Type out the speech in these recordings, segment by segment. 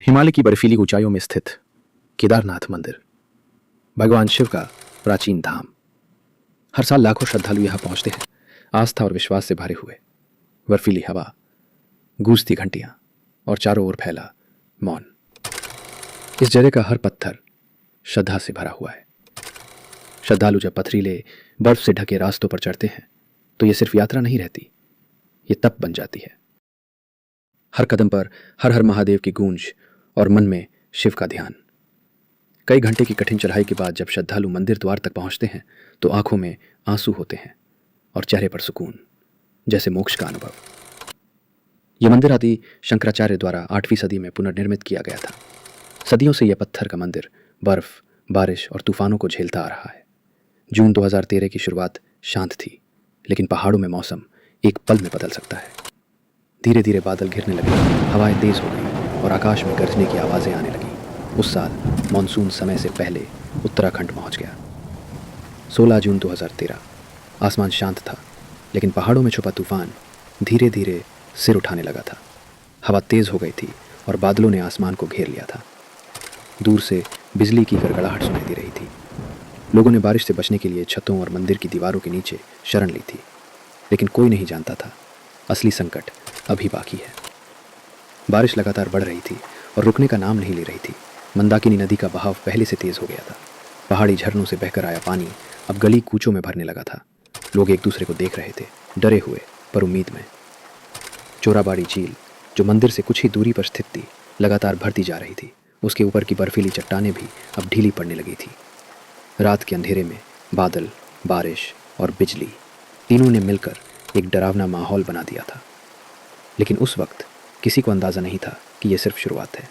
हिमालय की बर्फीली ऊंचाइयों में स्थित केदारनाथ मंदिर भगवान शिव का प्राचीन धाम। हर साल लाखों श्रद्धालु यहां पहुंचते हैं, आस्था और विश्वास से भरे हुए। बर्फीली हवा, गूंजती घंटियां और चारों ओर फैला मौन। इस जगह का हर पत्थर श्रद्धा से भरा हुआ है। श्रद्धालु जब पथरीले बर्फ से ढके रास्तों पर चढ़ते हैं तो ये सिर्फ यात्रा नहीं रहती, ये तप बन जाती है। हर कदम पर हर हर महादेव की गूंज और मन में शिव का ध्यान। कई घंटे की कठिन चढ़ाई के बाद जब श्रद्धालु मंदिर द्वार तक पहुंचते हैं तो आंखों में आंसू होते हैं और चेहरे पर सुकून, जैसे मोक्ष का अनुभव। यह मंदिर आदि शंकराचार्य द्वारा 8वीं सदी में पुनर्निर्मित किया गया था। सदियों से यह पत्थर का मंदिर बर्फ, बारिश और तूफानों को झेलता आ रहा है। जून 2013 की शुरुआत शांत थी, लेकिन पहाड़ों में मौसम एक पल में बदल सकता है। धीरे धीरे बादल घिरने लगे, हवाएं तेज हो गई और आकाश में गरजने की आवाज़ें आने लगीं। उस साल मानसून समय से पहले उत्तराखंड पहुंच गया। 16 जून 2013। आसमान शांत था, लेकिन पहाड़ों में छुपा तूफान धीरे धीरे सिर उठाने लगा था। हवा तेज़ हो गई थी और बादलों ने आसमान को घेर लिया था। दूर से बिजली की गड़गड़ाहट सुनाई दे रही थी। लोगों ने बारिश से बचने के लिए छतों और मंदिर की दीवारों के नीचे शरण ली थी, लेकिन कोई नहीं जानता था असली संकट अभी बाकी है। बारिश लगातार बढ़ रही थी और रुकने का नाम नहीं ले रही थी। मंदाकिनी नदी का बहाव पहले से तेज हो गया था। पहाड़ी झरनों से बहकर आया पानी अब गली कूचों में भरने लगा था। लोग एक दूसरे को देख रहे थे, डरे हुए पर उम्मीद में। चोराबाड़ी झील, जो मंदिर से कुछ ही दूरी पर स्थित थी, लगातार भरती जा रही थी। उसके ऊपर की बर्फीली चट्टानें भी अब ढीली पड़ने लगी थी। रात के अंधेरे में बादल, बारिश और बिजली तीनों ने मिलकर एक डरावना माहौल बना दिया था। लेकिन उस वक्त किसी को अंदाज़ा नहीं था कि यह सिर्फ शुरुआत है।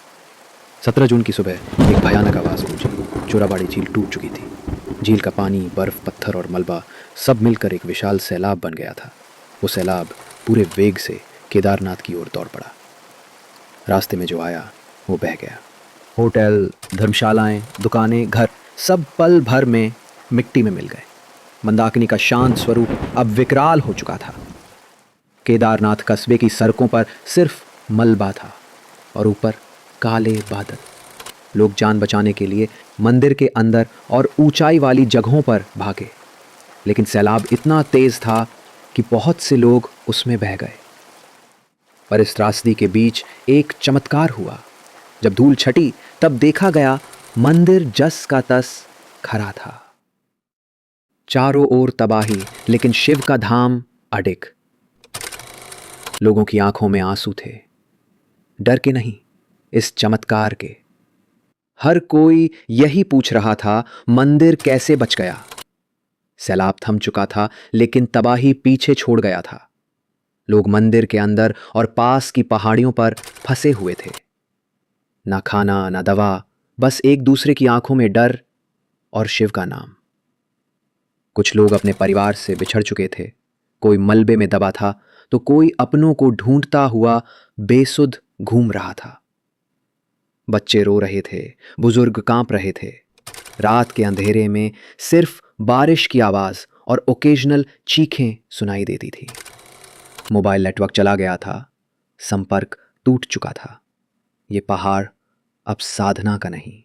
17 जून की सुबह एक भयानक आवाज़ गूंजी। चोराबाड़ी झील टूट चुकी थी। झील का पानी, बर्फ, पत्थर और मलबा सब मिलकर एक विशाल सैलाब बन गया था। वो सैलाब पूरे वेग से केदारनाथ की ओर दौड़ पड़ा। रास्ते में जो आया वो बह गया। होटल, धर्मशालाएं, दुकानें, घर सब पल भर में मिट्टी में मिल गए। मंदाकिनी का शांत स्वरूप अब विकराल हो चुका था। केदारनाथ कस्बे की सड़कों पर सिर्फ मलबा था और ऊपर काले बादल। लोग जान बचाने के लिए मंदिर के अंदर और ऊंचाई वाली जगहों पर भागे, लेकिन सैलाब इतना तेज था कि बहुत से लोग उसमें बह गए। पर इस त्रासदी के बीच एक चमत्कार हुआ। जब धूल छटी तब देखा गया मंदिर जस का तस खड़ा था। चारों ओर तबाही, लेकिन शिव का धाम अडिग। लोगों की आंखों में आंसू थे, डर के नहीं, इस चमत्कार के। हर कोई यही पूछ रहा था, मंदिर कैसे बच गया? सैलाब थम चुका था, लेकिन तबाही पीछे छोड़ गया था। लोग मंदिर के अंदर और पास की पहाड़ियों पर फंसे हुए थे। ना खाना, ना दवा, बस एक दूसरे की आंखों में डर और शिव का नाम। कुछ लोग अपने परिवार से बिछड़ चुके थे। कोई मलबे में दबा था तो कोई अपनों को ढूंढता हुआ बेसुध घूम रहा था। बच्चे रो रहे थे, बुजुर्ग कांप रहे थे। रात के अंधेरे में सिर्फ बारिश की आवाज और ओकेजनल चीखें सुनाई देती थी। मोबाइल नेटवर्क चला गया था, संपर्क टूट चुका था। ये पहाड़ अब साधना का नहीं,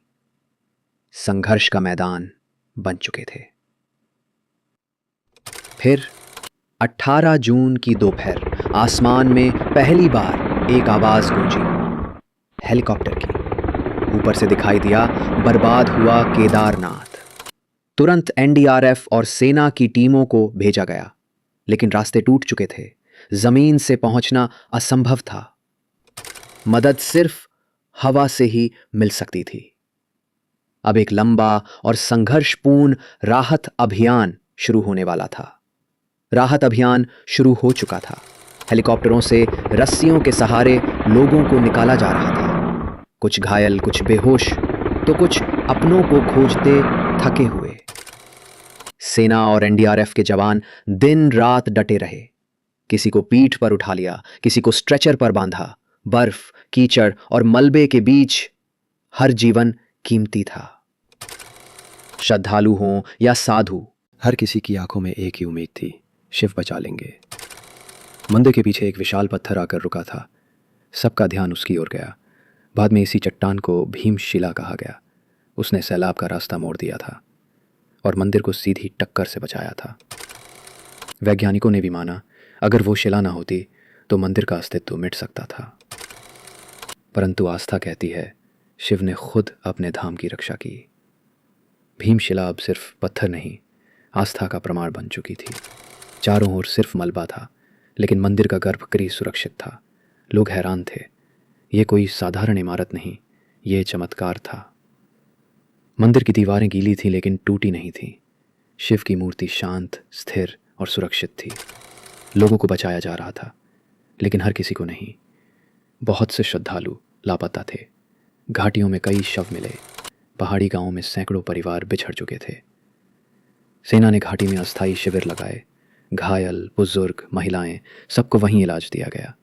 संघर्ष का मैदान बन चुके थे। फिर 18 जून की दोपहर आसमान में पहली बार एक आवाज गूंजी, हेलीकॉप्टर की। ऊपर से दिखाई दिया बर्बाद हुआ केदारनाथ। तुरंत एनडीआरएफ और सेना की टीमों को भेजा गया, लेकिन रास्ते टूट चुके थे। जमीन से पहुंचना असंभव था। मदद सिर्फ हवा से ही मिल सकती थी। अब एक लंबा और संघर्षपूर्ण राहत अभियान शुरू होने वाला था। राहत अभियान शुरू हो चुका था। हेलीकॉप्टरों से रस्सियों के सहारे लोगों को निकाला जा रहा था। कुछ घायल, कुछ बेहोश, तो कुछ अपनों को खोजते थके हुए। सेना और एनडीआरएफ के जवान दिन रात डटे रहे। किसी को पीठ पर उठा लिया, किसी को स्ट्रेचर पर बांधा। बर्फ, कीचड़ और मलबे के बीच हर जीवन कीमती था। श्रद्धालु हों या साधु, हर किसी की आंखों में एक ही उम्मीद थी, शिव बचा लेंगे। मंदिर के पीछे एक विशाल पत्थर आकर रुका था। सबका ध्यान उसकी ओर गया। बाद में इसी चट्टान को भीमशिला कहा गया। उसने सैलाब का रास्ता मोड़ दिया था और मंदिर को सीधी टक्कर से बचाया था। वैज्ञानिकों ने भी माना अगर वो शिला ना होती तो मंदिर का अस्तित्व मिट सकता था। परंतु आस्था कहती है शिव ने खुद अपने धाम की रक्षा की। भीमशिला अब सिर्फ पत्थर नहीं, आस्था का प्रमाण बन चुकी थी। चारों ओर सिर्फ मलबा था, लेकिन मंदिर का गर्भगृह सुरक्षित था। लोग हैरान थे, ये कोई साधारण इमारत नहीं, ये चमत्कार था। मंदिर की दीवारें गीली थीं लेकिन टूटी नहीं थीं। शिव की मूर्ति शांत, स्थिर और सुरक्षित थी। लोगों को बचाया जा रहा था, लेकिन हर किसी को नहीं। बहुत से श्रद्धालु लापता थे। घाटियों में कई शव मिले। पहाड़ी गांवों में सैकड़ों परिवार बिछड़ चुके थे। सेना ने घाटी में अस्थायी शिविर लगाए। घायल, बुजुर्ग, महिलाएं, सबको वहीं इलाज दिया गया।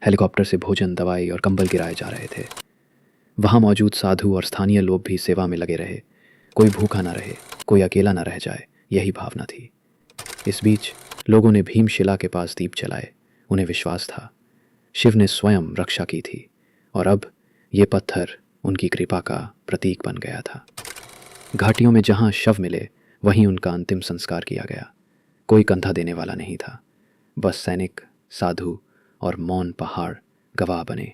हेलीकॉप्टर से भोजन, दवाई और कंबल गिराए जा रहे थे। वहाँ मौजूद साधु और स्थानीय लोग भी सेवा में लगे रहे। कोई भूखा ना रहे, कोई अकेला ना रह जाए, यही भावना थी। इस बीच लोगों ने भीमशिला के पास दीप जलाए। उन्हें विश्वास था शिव ने स्वयं रक्षा की थी और अब ये पत्थर उनकी कृपा का प्रतीक बन गया था। घाटियों में जहाँ शव मिले वहीं उनका अंतिम संस्कार किया गया। कोई कंधा देने वाला नहीं था, बस सैनिक, साधु और मौन पहाड़ गवाह बने।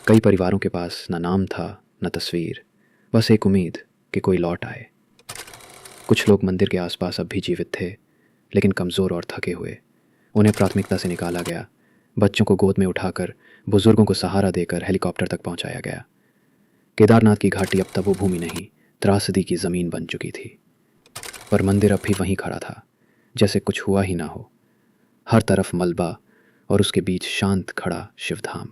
कई परिवारों के पास न नाम था न तस्वीर, बस एक उम्मीद कि कोई लौट आए। कुछ लोग मंदिर के आसपास अब भी जीवित थे, लेकिन कमज़ोर और थके हुए। उन्हें प्राथमिकता से निकाला गया। बच्चों को गोद में उठाकर, बुजुर्गों को सहारा देकर हेलीकॉप्टर तक पहुंचाया गया। केदारनाथ की घाटी अब तब वो भूमि नहीं, त्रासदी की ज़मीन बन चुकी थी। पर मंदिर अब भी वहीं खड़ा था, जैसे कुछ हुआ ही ना हो। हर तरफ मलबा और उसके बीच शांत खड़ा शिवधाम।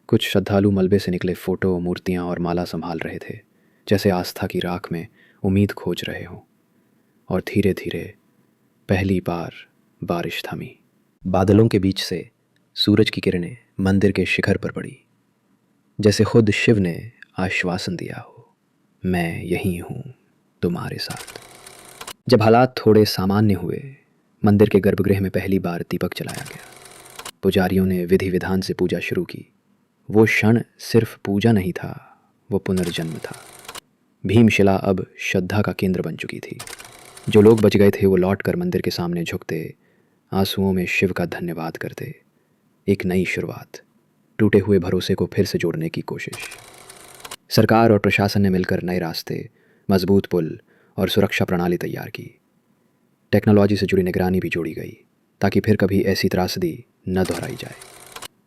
कुछ श्रद्धालु मलबे से निकले फोटो, मूर्तियां और माला संभाल रहे थे, जैसे आस्था की राख में उम्मीद खोज रहे हों। और धीरे धीरे पहली बार बारिश थमी। बादलों के बीच से सूरज की किरणें मंदिर के शिखर पर पड़ी, जैसे खुद शिव ने आश्वासन दिया हो, मैं यहीं हूँ तुम्हारे साथ। जब हालात थोड़े सामान्य हुए, मंदिर के गर्भगृह में पहली बार दीपक जलाया गया। पुजारियों ने विधि विधान से पूजा शुरू की। वो क्षण सिर्फ पूजा नहीं था, वो पुनर्जन्म था। भीमशिला अब श्रद्धा का केंद्र बन चुकी थी। जो लोग बच गए थे वो लौटकर मंदिर के सामने झुकते, आंसुओं में शिव का धन्यवाद करते। एक नई शुरुआत, टूटे हुए भरोसे को फिर से जोड़ने की कोशिश। सरकार और प्रशासन ने मिलकर नए रास्ते, मजबूत पुल और सुरक्षा प्रणाली तैयार की। टेक्नोलॉजी से जुड़ी निगरानी भी जोड़ी गई, ताकि फिर कभी ऐसी त्रासदी न दोहराई जाए।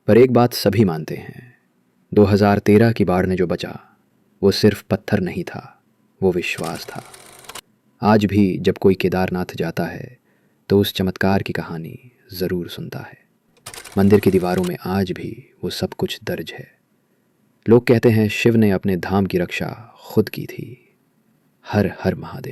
पर एक बात सभी मानते हैं, 2013 की बाढ़ ने जो बचा वो सिर्फ पत्थर नहीं था, वो विश्वास था। आज भी जब कोई केदारनाथ जाता है तो उस चमत्कार की कहानी ज़रूर सुनता है। मंदिर की दीवारों में आज भी वो सब कुछ दर्ज है। लोग कहते हैं शिव ने अपने धाम की रक्षा खुद की थी। हर हर महादेव।